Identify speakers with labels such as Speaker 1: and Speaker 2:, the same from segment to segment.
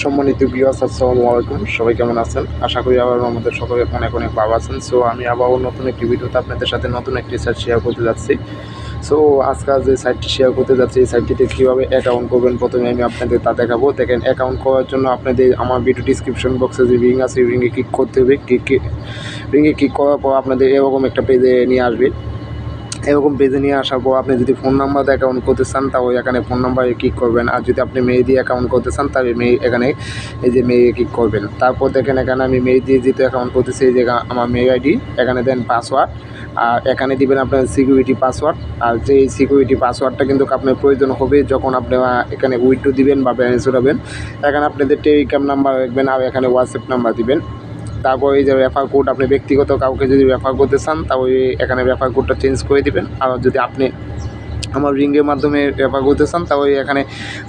Speaker 1: সম্মানিত ভিউয়ার্স, আসসালামু আলাইকুম। সবাই কেমন আছেন? আশা করি আবার আমাদের সকলে অনেক অনেক ভালো আছেন। সো আমি আবারও নতুন একটি ভিডিওতে আপনাদের সাথে নতুন একটি সাইট শেয়ার করতে যাচ্ছি। সো আজকাল যে সাইটটি শেয়ার করতে যাচ্ছি, এই সাইটটিতে কীভাবে অ্যাকাউন্ট করবেন প্রথমে আমি আপনাদের তা দেখাবো। দেখেন, অ্যাকাউন্ট করার জন্য আপনাদের আমার ভিডিও ডিসক্রিপশন বক্সে যে লিঙ্ক আছে, লিঙ্কে ক্লিক করতে হবে। লিঙ্কে ক্লিক করার পর আপনাদের এরকম একটা পেজে নিয়ে আসবে। এরকম পেজে নিয়ে আসার পর আপনি যদি ফোন নাম্বার দিয়ে অ্যাকাউন্ট করতে চান, তাহলে এখানে ফোন নাম্বারে ক্লিক করবেন। আর যদি আপনি মেয়ে দিয়ে অ্যাকাউন্ট করতে চান, তাহলে এখানে এই যে মেয়ে ক্লিক করবেন। তারপর দেখেন, এখানে আমি মেয়ে দিয়ে যেহেতু অ্যাকাউন্ট করতেছি, এই যে আমার মেয়ে আইডি, এখানে দেন পাসওয়ার্ড। আর এখানে দিবেন আপনার সিকিউরিটি পাসওয়ার্ড। আর যে সিকিউরিটি পাসওয়ার্ডটা কিন্তু আপনার প্রয়োজন হবে যখন আপনি এখানে উইথড্র দিবেন বা ব্যালেন্স উঠাবেন। এখানে আপনাদের টেলিগ্রাম নাম্বার রাখবেন আর এখানে হোয়াটসঅ্যাপ নাম্বার দিবেন। তারপর এই যে রেফার কোড, আপনি ব্যক্তিগত কাউকে যদি রেফার করতে চান, তাহলে এখানে রেফার কোডটা চেঞ্জ করে দিবেন। আর যদি আপনি আমার রিংয়ের মাধ্যমে রেফার করতে চান, তাহলে এখানে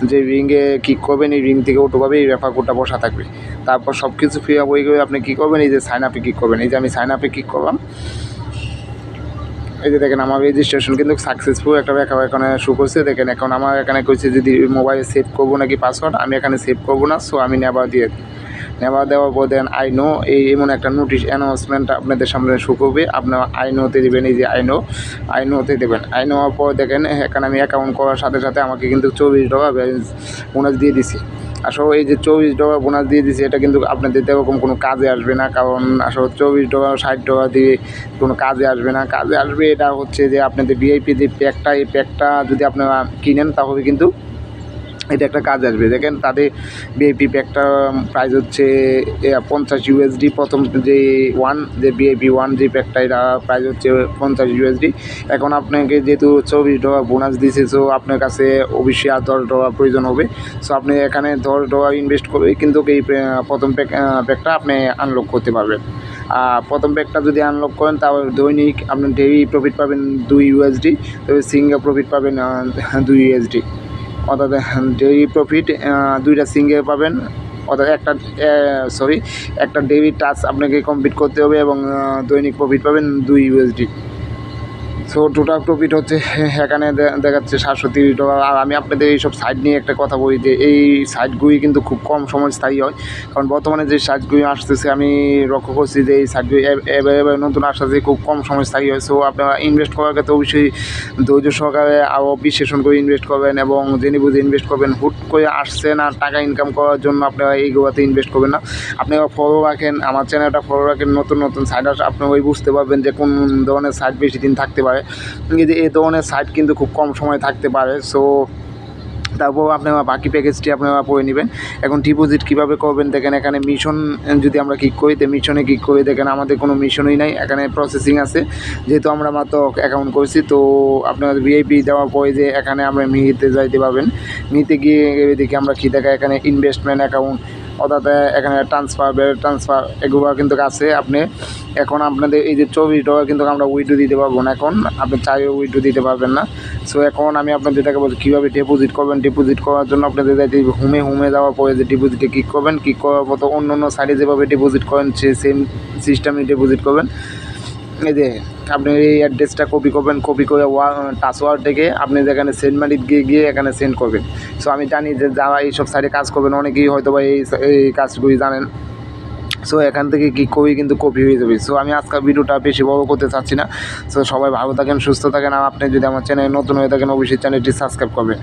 Speaker 1: যে রিংয়ে ক্লিক করবেন, এই রিং থেকে অটোভাবে এই রেফার কোডটা বসা থাকবে। তারপর সব কিছু ফ্রি আপ হয়ে গেলে আপনি কী করবেন, এই যে সাইন আপে ক্লিক করবেন। এই যে আমি সাইন আপে ক্লিক করলাম। এই যে দেখেন, আমার রেজিস্ট্রেশন কিন্তু সাকসেসফুল একটা এখানে শো করছে। দেখেন, এখন আমার এখানে কইছে যদি মোবাইলে সেভ করবো নাকি পাসওয়ার্ড, আমি এখানে সেভ করবো না। সো আমি নেভার দেওয়ার পর দেন আই নো, এই এমন একটা নোটিশ অ্যানাউন্সমেন্ট আপনাদের সামনে শো করবে। আপনার আই নোতে দেবেন। এই যে আই নোতে দেবেন। আই নেওয়ার পর দেখেন, এখানে আমি অ্যাকাউন্ট করার সাথে সাথে আমাকে কিন্তু $24 ব্যালেন্স বোনাস দিয়ে দিছি। আসলে এই যে $24 বোনাস দিয়ে দিছি, এটা কিন্তু আপনাদের এরকম কোনো কাজে আসবে না। কারণ আসলে $24 $60 দিয়ে কোনো কাজে আসবে না। কাজে আসবে এটা হচ্ছে যে আপনাদের ভিআইপি যে প্যাকটা, এই প্যাকটা যদি আপনারা কিনেন, তাহলে কিন্তু এটা একটা কাজ আসবে। দেখেন, তাদের ভিআইপি প্যাকটা প্রাইস হচ্ছে $50 প্রথম যে ভিআইপি 1 যে প্যাকটা, এটা প্রাইস হচ্ছে $50। এখন আপনাকে যেহেতু $24 বোনাস দিয়েছে, সো আপনার কাছে অবশ্যই আর $10 প্রয়োজন হবে। সো আপনি এখানে $10 ইনভেস্ট করে কিন্তু এই প্রথম প্যাকটা আপনি আনলক করতে পারবেন। প্রথম প্যাকটা যদি আনলক করেন, তাহলে দৈনিক আপনি ডেইলি প্রফিট পাবেন $2, তবে সিঙ্গেল প্রফিট পাবেন $2। অর্থাৎ ডেইলি প্রফিট 2টা সিঙ্গেল পাবেন। অর্থাৎ একটা ডেইলি টাস্ক আপনাকে কমপ্লিট করতে হবে এবং দৈনিক প্রফিট পাবেন $2। সো টোটাল প্রফিট হচ্ছে এখানে দেখাচ্ছে $730। আর আমি আপনাদের এইসব সাইট নিয়ে একটা কথা বলি যে এই সাইটগুলি কিন্তু খুব কম সময় স্থায়ী হয়। কারণ বর্তমানে যে সাইটগুলি আসতেছে, আমি লক্ষ্য করছি যে এই সাইটগুলি এবার নতুন আসতেছে, খুব কম সময় স্থায়ী হয়। সো আপনারা ইনভেস্ট করার ক্ষেত্রে অবশ্যই ধৈর্য সহকারে আরও বিশ্লেষণ করে ইনভেস্ট করবেন এবং জেনে বুঝে ইনভেস্ট করবেন। হুট করে আসছেন আর টাকা ইনকাম করার জন্য আপনারা এইগুলোতে ইনভেস্ট করবেন না। আপনারা ফলো রাখেন, আমার চ্যানেলটা ফলো রাখেন। নতুন নতুন সাইট আসে, আপনারা ওই বুঝতে পারবেন যে কোন ধরনের সাইট বেশি দিন থাকতে পারে। এই ধরনের সাইট কিন্তু খুব কম সময় থাকতে পারে। সো তারপর আপনারা বাকি প্যাকেজটি আপনারা পড়ে নেবেন। এখন ডিপোজিট কীভাবে করবেন, দেখেন এখানে মিশন যদি আমরা ক্লিক করি, তো মিশনে ক্লিক করে দেখেন আমাদের কোনো মিশনই নাই, এখানে প্রসেসিং আছে। যেহেতু আমরা মাত্র অ্যাকাউন্ট করেছি, তো আপনার ভিআইপি দেওয়ার পরে যে এখানে আমরা মিতে যাইতে পারবেন। মিতে গিয়ে দেখি আমরা কী দেখা, এখানে ইনভেস্টমেন্ট অ্যাকাউন্ট, অর্থাৎ এখানে ট্রান্সফার এগুলো কিন্তু আছে। আপনি এখন আপনাদের এই যে $24 কিন্তু আমরা উইথড্র দিতে পারবো না। এখন আপনি চাইও উইথড্র দিতে পারবেন না। সো এখন আমি আপনাদের দেখে বলছি কীভাবে ডিপোজিট করবেন। ডিপোজিট করার জন্য আপনাদের হোমে যাওয়ার পরে যে ডিপোজিটে ক্লিক করবেন। ক্লিক করার মতো অন্য সাইডে যেভাবে ডিপোজিট করেন, সেম সিস্টেমে ডিপোজিট করবেন। এই যে আপনি এই অ্যাড্রেসটা কপি করবেন, কপি করে পাসওয়ার্ড থেকে আপনি যেখানে সেন্ড মানি গিয়ে এখানে সেন্ড করবেন। সো আমি জানি যে যারা এইসব সাইডে কাজ করবেন, অনেকেই হয়তো বা এই কাজগুলি জানেন। সো এখান থেকে কি করি কিন্তু কপি হয়ে যাবে। সো আমি আজকাল ভিডিওটা বেশি বড় করতে চাচ্ছি না। সো সবাই ভালো থাকেন, সুস্থ থাকেন। আর আপনি যদি আমার চ্যানেলে নতুন হয়ে থাকেন, অবশ্যই চ্যানেলটি সাবস্ক্রাইব করবেন।